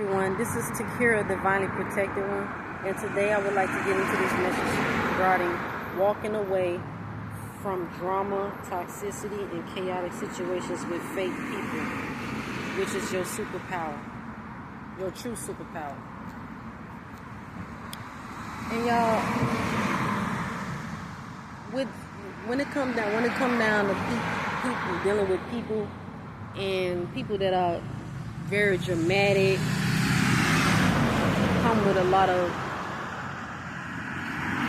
everyone, this is Takira, the Divinely Protected One, and today I would like to get into this message regarding walking away from drama, toxicity, and chaotic situations with fake people, which is your superpower, your true superpower. And y'all, when it come down to people dealing with people and people that are very dramatic, come with a lot of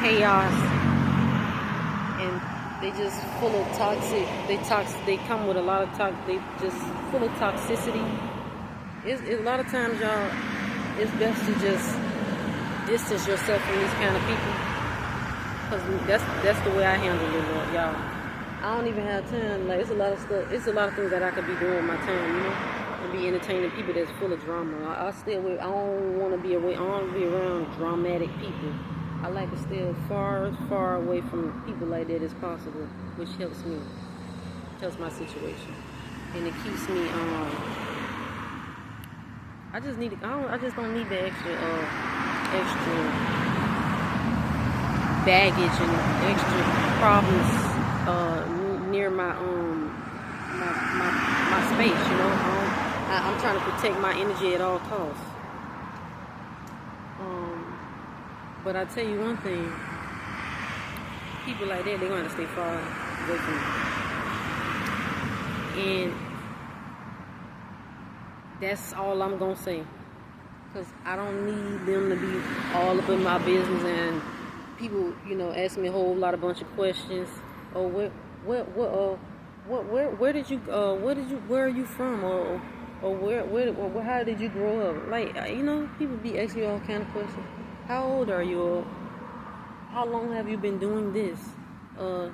chaos, and they just full of toxic. They come with a lot of they just full of toxicity. It's a lot of times, y'all, it's best to just distance yourself from these kind of people, because that's the way I handle it, y'all. I don't even have time. Like, it's a lot of stuff. It's a lot of things that I could be doing with my time, you know. And be entertaining people that's full of drama. I don't want to be away. I don't want to be around dramatic people. I like to stay as far away from people like that as possible, which helps my situation, and it keeps me. I just don't need the extra baggage and extra problems near my space, you know. I'm trying to protect my energy at all costs. But I tell you one thing, people like that, they're going to stay far away from me. And that's all I'm going to say. Because I don't need them to be all up in my business and people, you know, ask me a whole bunch of questions. Oh, where are you from? Or how did you grow up? Like, you know, people be asking you all kind of questions. How old are you? Or how long have you been doing this? How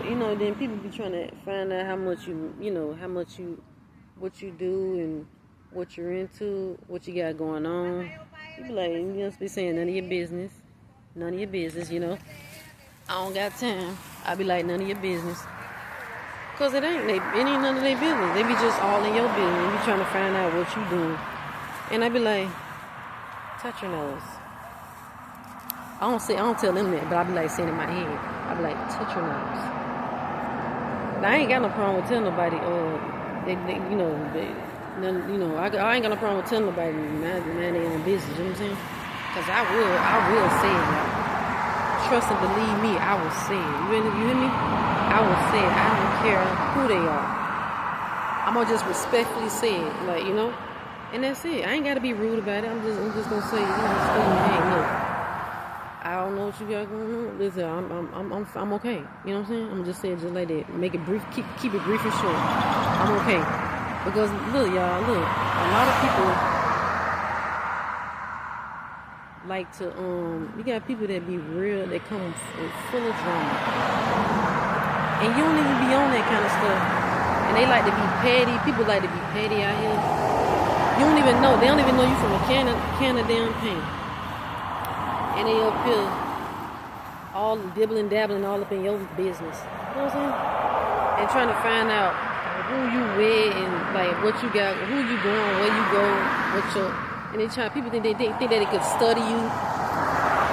you know? Then people be trying to find out what you do and what you're into, what you got going on. You be like, you just be saying none of your business, you know. I don't got time. I be like, none of your business. Because it ain't none of their business. They be just all in your business. You be trying to find out what you doing. And I be like, touch your nose. I don't tell them that, but I be like saying in my head. I be like, touch your nose. Now, I ain't got no problem with telling nobody, I ain't got no problem with telling nobody mind their own business, you know what I'm saying? Because I will say it, like, trust and believe me, I will say it. You hear me? I will say it. I don't care who they are. I'm gonna just respectfully say it, like, you know. And that's it. I ain't gotta be rude about it. I'm just gonna say, you know, hey, look, I don't know what you got going on. Listen, I'm okay. You know what I'm saying? I'm just saying just like that. Make it brief. Keep it brief and short. I'm okay. Because look, y'all, a lot of people like to you got people that be real, they come full of drama, and you don't even be on that kind of stuff, and they like to be petty. People like to be petty out here. You don't even know, they don't even know you from a can of damn paint, and they up here all dibbling dabbling all up in your business, you know what I'm saying, and trying to find out who you with and like what you got, who you going, where you go, what your. And people think that they could study you,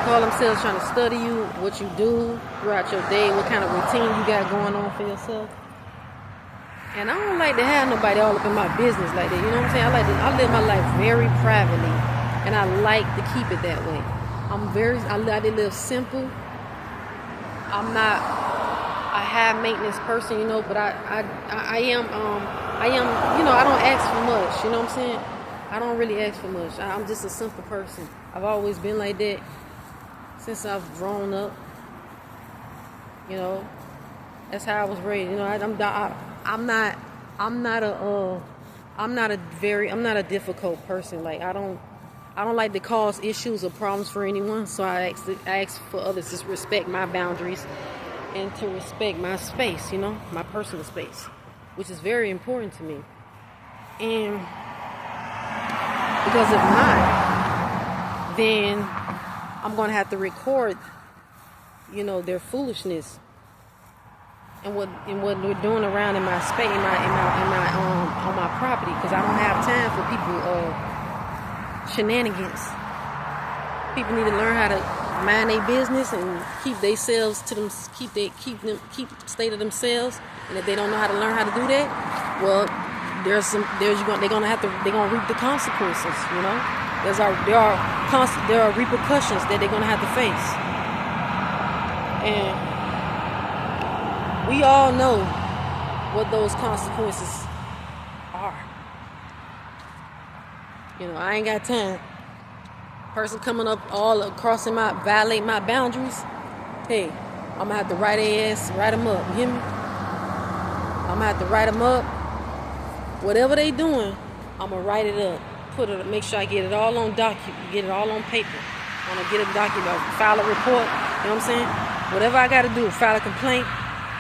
call themselves trying to study you, what you do throughout your day, what kind of routine you got going on for yourself. And I don't like to have nobody all up in my business like that, you know what I'm saying? I live my life very privately, and I like to keep it that way. I like to live simple. I'm not a high maintenance person, you know, but I am, you know, I don't ask for much, you know what I'm saying? I don't really ask for much. I'm just a simple person. I've always been like that since I've grown up. You know, that's how I was raised. You know, I'm not a difficult person. Like, I don't like to cause issues or problems for anyone. So I ask for others to respect my boundaries and to respect my space. You know, my personal space, which is very important to me. And because if not, then I'm going to have to record, you know, their foolishness and what we're doing around in my space, on my property, because I don't have time for people shenanigans. People need to learn how to mind their business and keep themselves to them, keep state of themselves. And if they don't know how to learn how to do that, well, they're gonna reap the consequences. You know, there are repercussions that they're gonna have to face, and we all know what those consequences are. You know, I ain't got time. Person coming up all crossing violate my boundaries. Hey, I'm gonna have to write them up. You hear me? I'm gonna have to write them up. Whatever they doing, I'm gonna write it up. Make sure I get it all on get it all on paper. I'm gonna get a document, file a report. You know what I'm saying? Whatever I gotta do, file a complaint,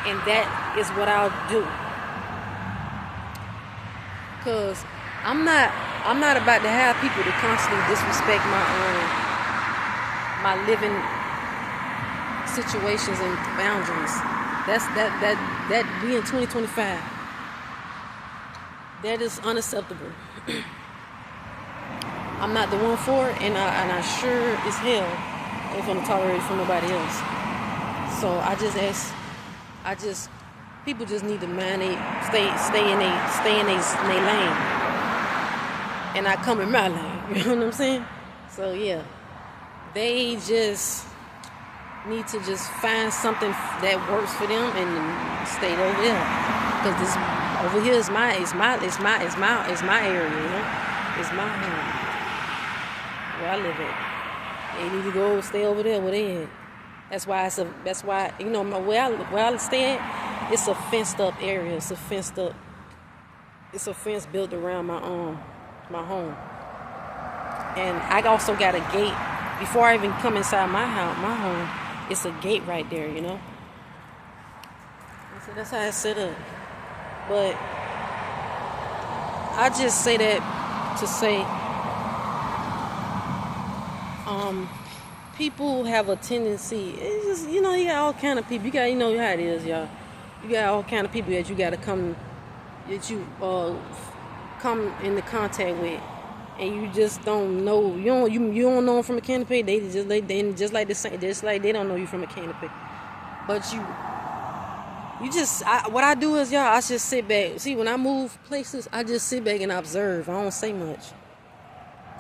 and that is what I'll do. Cause I'm not about to have people to constantly disrespect my living situations and boundaries. That we in 2025. That is unacceptable. I'm not the one for it, and I sure as hell ain't gonna tolerate it from nobody else. So people just need to mind stay in their lane, and I come in my lane. You know what I'm saying? So yeah, they just need to just find something that works for them and stay over there, because this over here is my area. You know, it's my home where I live at. They need to go stay over there where they at. That's why you know where I stay at. It's a fenced up area. It's a fence built around my home. And I also got a gate. Before I even come inside my home, it's a gate right there, you know. So that's how it's set up. But I just say that to say, people have a tendency. It's just, you know, you got all kind of people. You got, you know how it is, y'all. You got all kind of people that you got to come into contact with, and you just don't know. You don't know them from a canopy. They just like they don't know you from a canopy. But what I do is, y'all, I just sit back. See, when I move places, I just sit back and observe. I don't say much.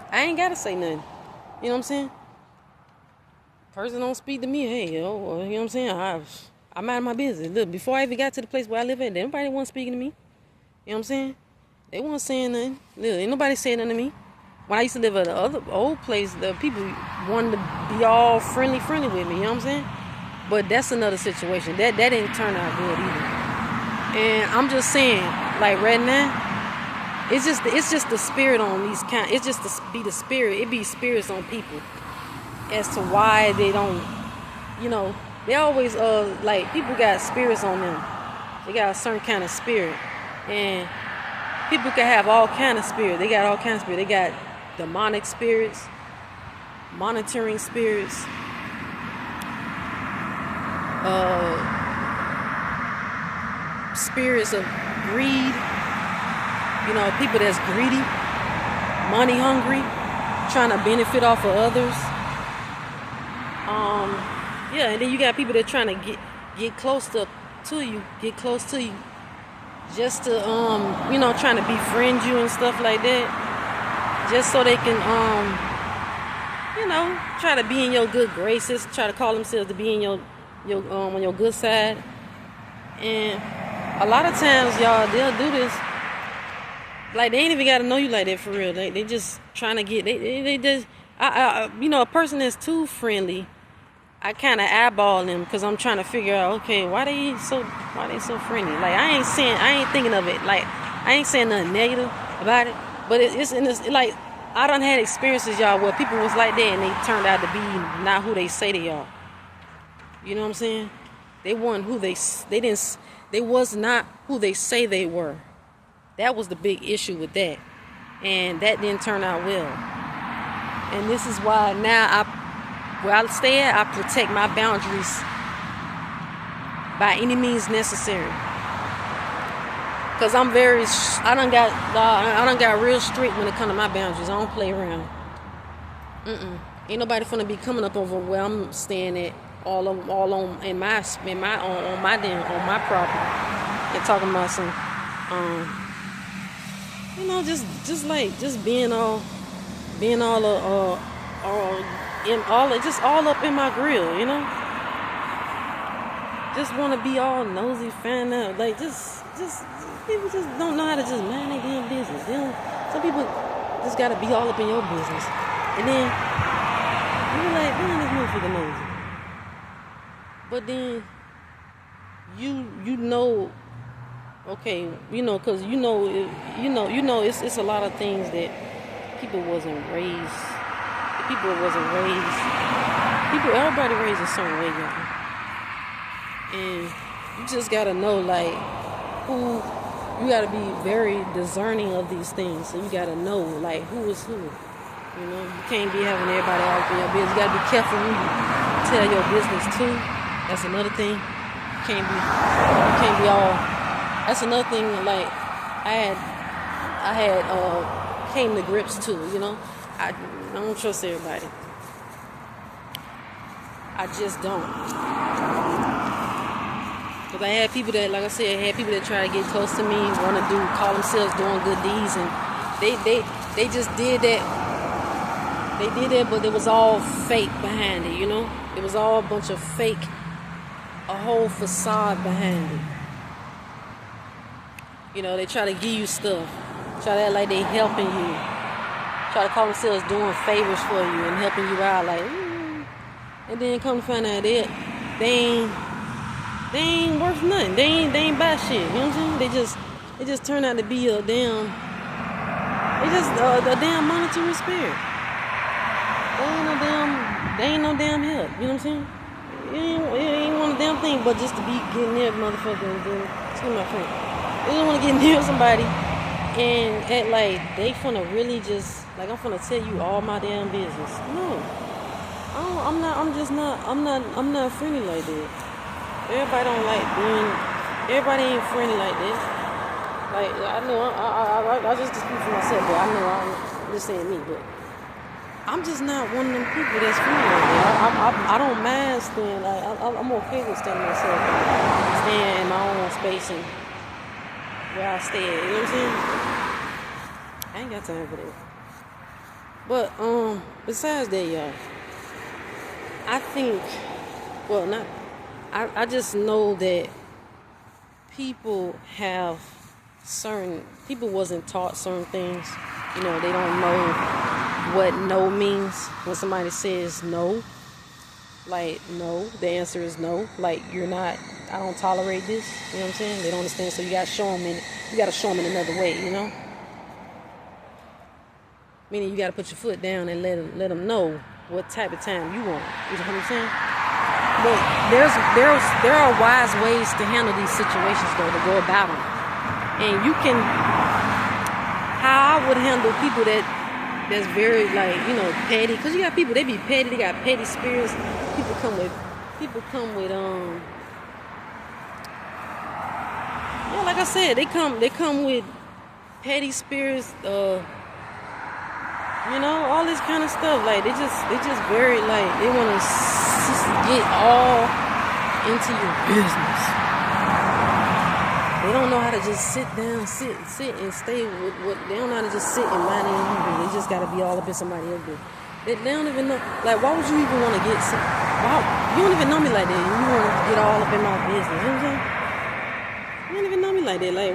I ain't gotta say nothing. You know what I'm saying? Person don't speak to me. Hey, you know what I'm saying? I mind my business. Look, before I even got to the place where I live at, nobody wasn't speaking to me. You know what I'm saying? They weren't saying nothing. Look, ain't nobody saying nothing to me. When I used to live at the other old place, the people wanted to be all friendly with me. You know what I'm saying? But that's another situation. That didn't turn out good either. And I'm just saying, like right now, it's just the spirit on these kind. It's just the spirit. It be spirits on people as to why they don't. You know, they always like people got spirits on them. They got a certain kind of spirit, and people can have all kind of spirit. They got all kinds of spirit. They got demonic spirits, monitoring spirits, spirits of greed. You know, people that's greedy, money hungry, trying to benefit off of others. Yeah, and then you got people that trying to get close to you, just to you know, trying to befriend you and stuff like that, just so they can you know, try to be in your good graces, try to call themselves to be in your on your good side. And a lot of times, y'all, they'll do this. Like, they ain't even got to know you like that for real. They just trying to get, they just, you know, a person that's too friendly, I kind of eyeball them because I'm trying to figure out, okay, why they so friendly? Like, I ain't thinking of it. Like, I ain't saying nothing negative about it, but it's in this, like, I done had experiences, y'all, where people was like that and they turned out to be not who they say they are. You know what I'm saying? They weren't who they was not who they say they were. That was the big issue with that. And that didn't turn out well. And this is why now where I stay at, I protect my boundaries by any means necessary. Cause I'm I done got real strict when it come to my boundaries. I don't play around. Ain't nobody finna be coming up over where I'm staying at on my property and talking about some just being all up in my grill, just want to be all nosy, find out, just people just don't know how to just mind their damn business. Some people just gotta be all up in your business, and then you're like, man, this motherfucker nosy. But then okay, cause it's a lot of things that everybody raised a certain way, y'all. And you just gotta know, like, you gotta be very discerning of these things. So you gotta know, like, who is who. You can't be having everybody all up in your business. You gotta be careful who you tell your business to. That's another thing. You can't be all. That's another thing. Like, I had came to grips too. I don't trust everybody. I just don't. Because I had people that, like I said, try to get close to me, want to call themselves doing good deeds, and they just did that. They did that, but it was all fake behind it, It was all a bunch of fake, a whole facade behind it. They try to give you stuff, try to act like they helping you, try to call themselves doing favors for you and helping you out, like, and then come to find out they ain't worth nothing. They ain't buy shit. You know what I'm saying? They just turn out to be a damn monetary spirit. They ain't no damn help. You know what I'm saying? It ain't one damn thing but just to be getting near motherfucker and then, excuse my friend. They don't want to get near somebody and act like they finna really just, like, I'm finna tell you all my damn business. No. I'm not friendly like that. Everybody ain't friendly like that. Like, I know, I just speak for myself, but I know I'm just saying me, but I'm just not one of them people that's friendly like that. I don't mind staying, like, I'm okay with staying myself, staying in my own space and where I stay at, you know what I'm saying? I ain't got time for that. But, besides that, y'all, I think, I just know that people wasn't taught certain things. They don't know what no means when somebody says no. Like, no, the answer is no. Like, I don't tolerate this. You know what I'm saying? They don't understand, so you gotta show them in another way, Meaning you gotta put your foot down and let them know what type of time you want. You know what I'm saying? But there are wise ways to handle these situations, though, to go about them. And you can, how I would handle people that's very, like, petty, because you got people, they be petty, they got petty spirits. People come with like I said, they come with petty spirits, all this kind of stuff. Like, they just very, like, they want to get all into your business. They don't know how to just sit down, sit and stay with what, they don't know how to just sit and mind their own business. They just got to be all up in somebody else's business. They don't even know, like, why would you even want to get sick? You don't even know me like that. You want to get all up in my business. You know what I'm saying? You don't even know me like that. Like,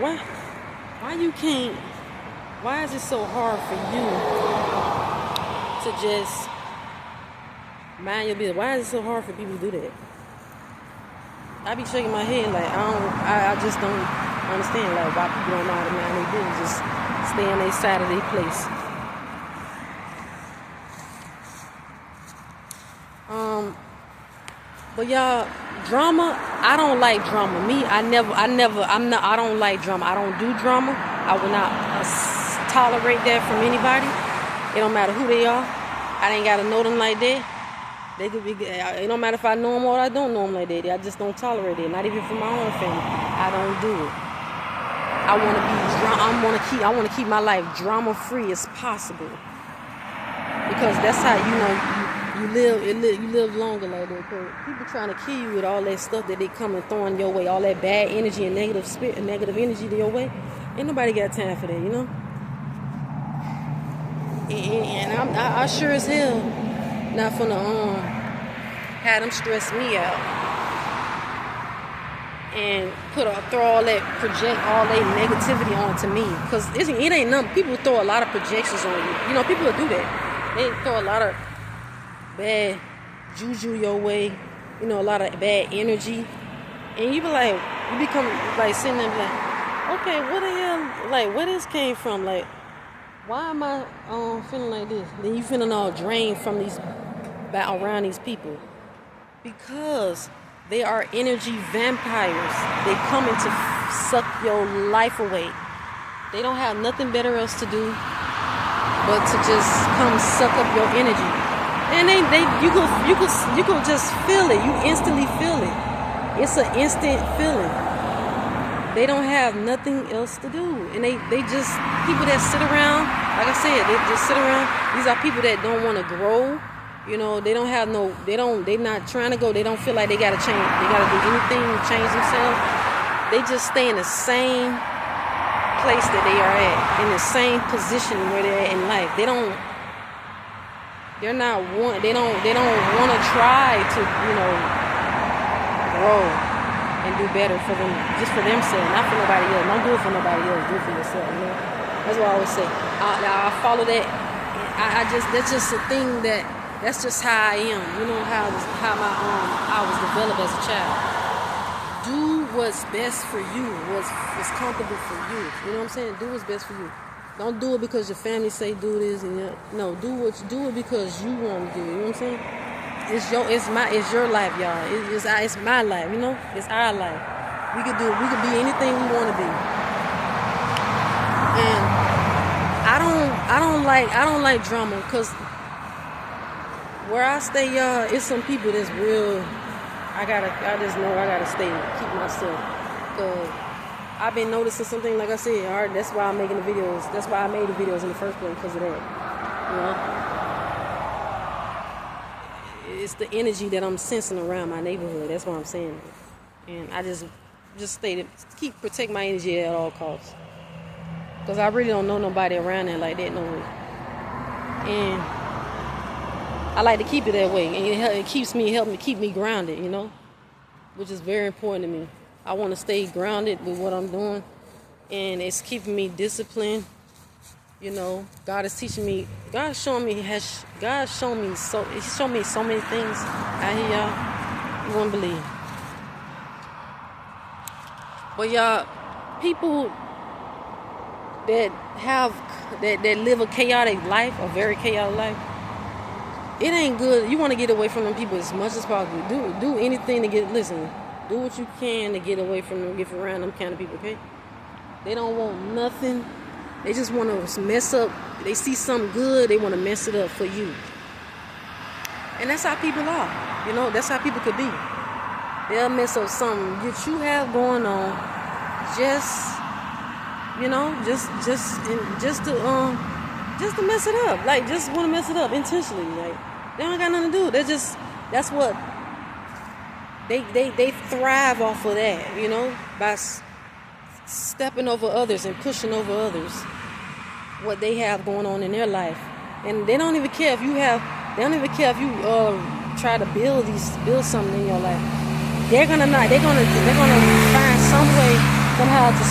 why is it so hard for you to just mind your business? Why is it so hard for people to do that? I be shaking my head like, I just don't understand, like, why people don't know how to mind their business, just stay on their side of their place. But y'all, drama, I don't like drama. I don't like drama. I don't do drama. I will not tolerate that from anybody. It don't matter who they are. I ain't got to know them like that. They could be, it don't matter if I know them or I don't know them like that. I just don't tolerate it. Not even for my own family. I don't do it. I want to keep my life drama free as possible, because that's how you live longer like that. Cause people trying to kill you with all that stuff that they come and throwing your way, all that bad energy and negative energy to your way. Ain't nobody got time for that, you know. And I sure as hell not finna have them stress me out and project all that negativity onto me, because it ain't nothing. People throw a lot of projections on you. You know, people will do that. They throw a lot of bad juju your way, you know, a lot of bad energy, and you become like sitting there like, okay, what the hell, like, where this came from? Like, why am I feeling like this? Then you feeling all drained from around these people, because they are energy vampires. They come in to suck your life away. They don't have nothing better else to do but to just come suck up your energy. And you could just feel it. You instantly feel it. It's an instant feeling. They don't have nothing else to do. And they just, people that sit around, like I said, they just sit around. These are people that don't want to grow. You know, they're not trying to go. They don't feel like they got to change. They got to do anything to change themselves. They just stay in the same place that they are at, in the same position where they're at in life. They don't want to try to, you know, grow and do better for them, just for themselves, not for nobody else. Don't do it for nobody else. Do it for yourself. You know, that's what I always say. I follow that. That's just a thing that's just how I am. You know how I was developed as a child. Do what's best for you. What's comfortable for you. You know what I'm saying? Do what's best for you. Don't do it because your family say do this and no. Do it because you want to do it. You know what I'm saying? It's your life, y'all. It's my life. You know, it's our life. We could be anything we want to be. And I don't like drama, because where I stay, y'all, it's some people that's real. I just know I gotta keep myself. Cause I've been noticing something, like I said, all right, that's why I'm making the videos. That's why I made the videos in the first place, because of that. You know? It's the energy that I'm sensing around my neighborhood. That's what I'm saying. And I just protect my energy at all costs. Because I really don't know nobody around there like that no way. And I like to keep it that way, and it help me keep me grounded, you know, which is very important to me. I want to stay grounded with what I'm doing, and it's keeping me disciplined. You know, God is teaching me. He's shown me so many things out here, y'all. You won't believe. But y'all, people that live a chaotic life, a very chaotic life, it ain't good. You want to get away from them people as much as possible. Do anything to do what you can to get away from them, get around them kind of people, okay? They don't want nothing. They just want to mess up. They see something good, they want to mess it up for you. And that's how people are. You know, that's how people could be. They'll mess up something that you have going on just to mess it up. Like, just want to mess it up intentionally. Like, they don't got nothing to do. That's what they thrive off of that, you know, by stepping over others and pushing over others what they have going on in their life. And they don't even care if you try to build something in your life. They're gonna find some way somehow to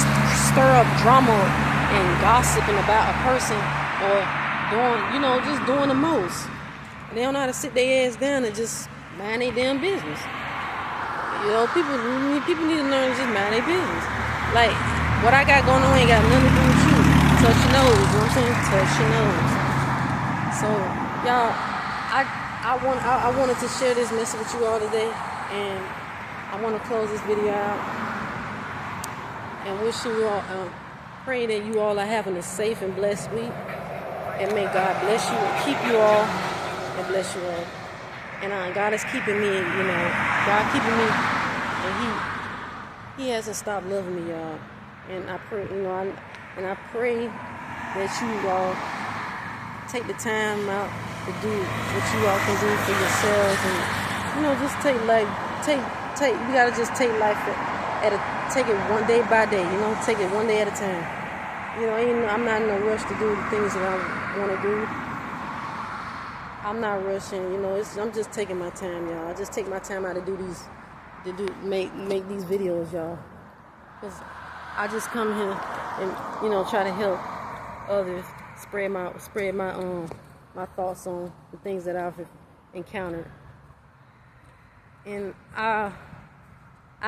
stir up drama and gossiping about a person, or doing the most. And they don't know how to sit their ass down and just mind their damn business. You know, people need to learn to just mind their business. Like, what I got going on ain't got nothing to do with you. Touch your nose, you know what I'm saying? Touch your nose. So, y'all, I wanted to share this message with you all today, and I want to close this video out and wish you all, pray that you all are having a safe and blessed week, and may God bless you and keep you all and bless you all. And God is keeping me, you know, God keeping me, and He hasn't stopped loving me, y'all. And I pray, I pray that you all take the time out to do what you all can do for yourselves, and just we gotta just take life take it one day by day, take it one day at a time. I'm not in a rush to do the things that I want to do. I'm not rushing, I'm just taking my time, y'all. I just take my time out to make these videos, y'all. Because I just come here and, try to help others spread my thoughts on the things that I've encountered. And I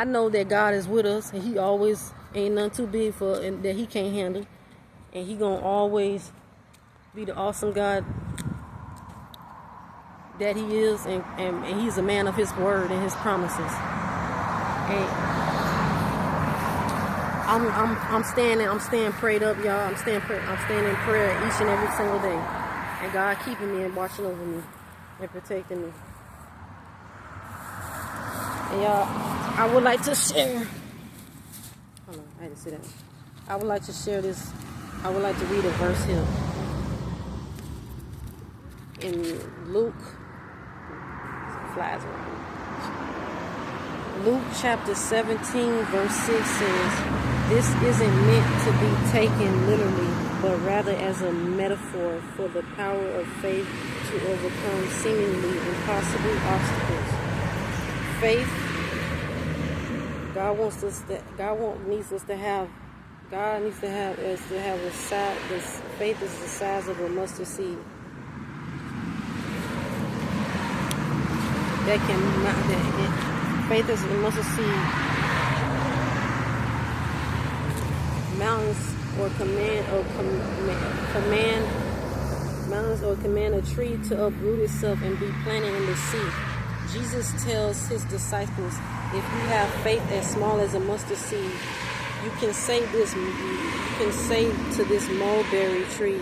know that God is with us, and He always ain't nothing too big and that He can't handle. And He gonna always be the awesome God that He is, and He's a man of His word and His promises. And I'm staying prayed up, y'all. I'm staying in prayer each and every single day, and God keeping me and watching over me and protecting me. And y'all, I would like to share. Hold on, I had to sit down. I would like to share this. I would like to read a verse here in Luke. Flies around. Luke chapter 17 verse 6 says, "This isn't meant to be taken literally, but rather as a metaphor for the power of faith to overcome seemingly impossible obstacles." Faith, God needs us to have a size. This faith is the size of a mustard seed. Faith is the mustard seed. Mountains or command a tree to uproot itself and be planted in the sea. Jesus tells His disciples, if you have faith as small as a mustard seed, you can say to this mulberry tree,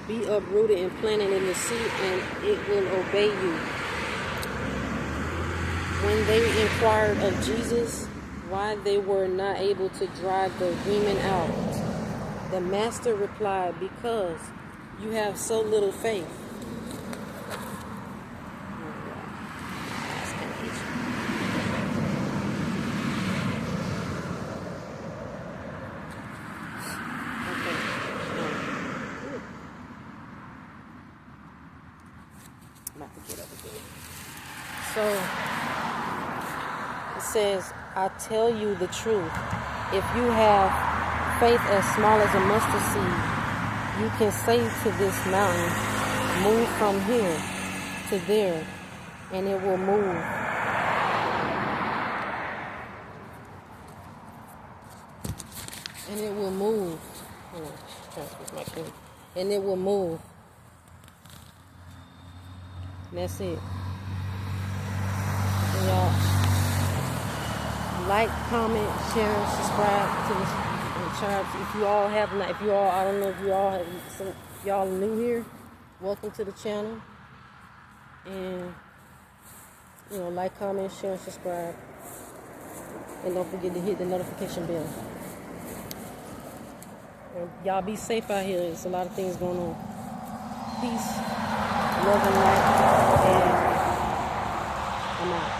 be uprooted and planted in the sea, and it will obey you. When they inquired of Jesus why they were not able to drive the demon out, the Master replied, because you have so little faith. I'm about to get up again. So it says, I tell you the truth. If you have faith as small as a mustard seed, you can say to this mountain, move from here to there, and it will move. And it will move. And it will move. And that's it. And y'all, like, comment, share, and subscribe to the channel. If you all have not, I don't know if you all have, y'all new here, welcome to the channel. And, like, comment, share, and subscribe. And don't forget to hit the notification bell. And y'all be safe out here. There's a lot of things going on. Peace, love, and light. And I'm out.